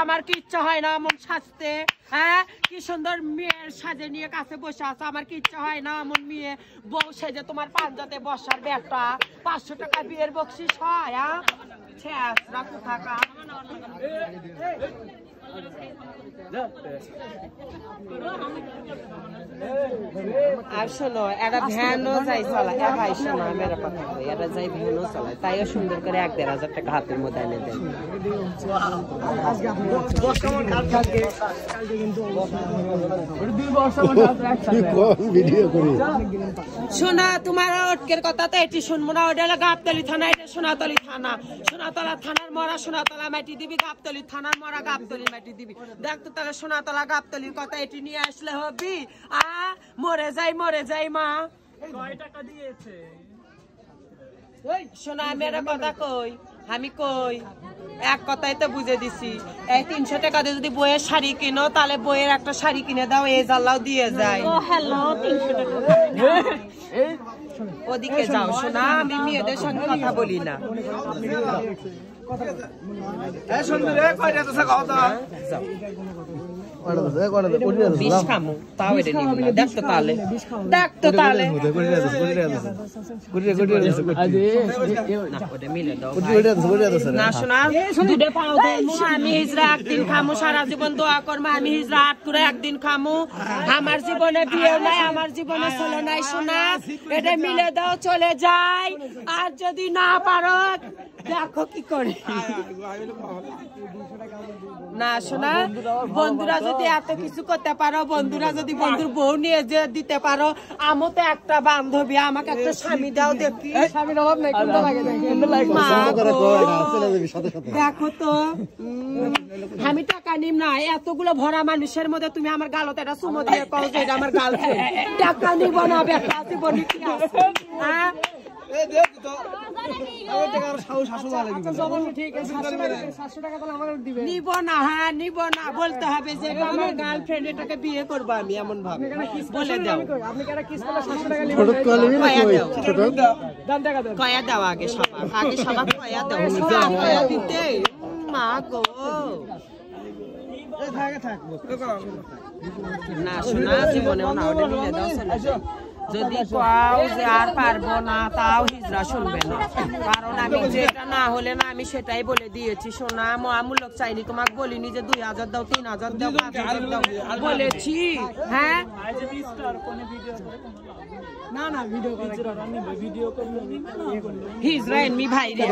আমার কি ইচ্ছা হয় না মন সাজতে, হ্যাঁ কি সুন্দর মেয়ের সাজে নিয়ে কাছে বসে আছে, আমার কি ইচ্ছা হয় না মন মেয়ে বউ সেজে তোমার পাঞ্জাতে বসার বেটা 500 টাকা বিয়ের বকশিস হয়। আর শোনো একটা ভ্যানও যাই চালায়, ভাই শোনো মেয়ের কথা কই, এটা যাই ভ্যানও চালায়, তাইও সুন্দর করে 1-1.5 টাকা হাতের মধ্যে এনে দেন। শোনা তোমার ওটকের কথা তো এটি শুনবো না, ওটা হলো গাবতলী থানা, এটা সোনাতলী থানা। সোনাতলা থানার মরা সোনাতলা মাটি দিবি, গাবতলী থানার মরা গাবতলী মাটি দিবি। দেখ তো তাহলে সোনাতলা গাবতলীর কথা এটি নিয়ে আসলে হবি। মরে যাই মা। কয় টাকা দিয়েছে? শোনা আমি একটা কথা কই, আমি কই এক কথাই তো বুঝে দিছি, এই 300 টাকা দিয়ে যদি বইয়ের শাড়ি কিনো তাহলে বইয়ের একটা শাড়ি কিনে দাও, এই জাল্লাও দিয়ে যায়। ওদিকে যাও শোনা, আমি মেয়েদের সঙ্গে কথা বলি না। একদিন খামু, সারা জীবন দোয়া করবো আমি হিজরা 8 করে একদিন খামু। আমার জীবনে বিয়ে নাই, আমার জীবনে ছেলে নাই শোনা, এটা মিলে দাও চলে যাই। আর যদি না পারো দেখো কি করে। না শোনা, বন্ধুরা যদি এত কিছু করতে পারো, বন্ধুরা যদি বন্ধুর বউ নিয়ে যে দিতে পারো, আমও তো একটা বান্ধবী, আমাকে একটা স্বামী দাও দেখি। দেখো তো আমি টাকা নিম না, এতগুলো ভরা মানুষের মধ্যে তুমি আমার গালতে একটা চুমো দিয়ে কও যে এটা আমার গার্লফ্রেন্ড। টাকা নিব না, বেটা জীবন কি আছে? হ্যাঁ নিব না, হ্যাঁ নিব না, বলতে হবে যে আমার গার্লফ্রেন্ড, এটাকে বিয়ে করবো আমি এমন ভাবে বলে দাও। কয়া দাও আগে সবার কয়া দাও দিতে মা গো। না শোনা জীবনেও না, ওটা মিলে দাও চলে যাও। যদি পাও যে আর পারবো না তাও হিজরা শুনবে না, কারণ আমি যেটা না হলে না আমি সেটাই বলে দিয়েছি। শোনা মহামূলক চাইনি, তোমাকে বলিনি যে 2000 দাও, 3000 দাও, 5000 দাও বলেছি। হ্যাঁ না না ভিডিও হিজরা এমনি ভাই রে।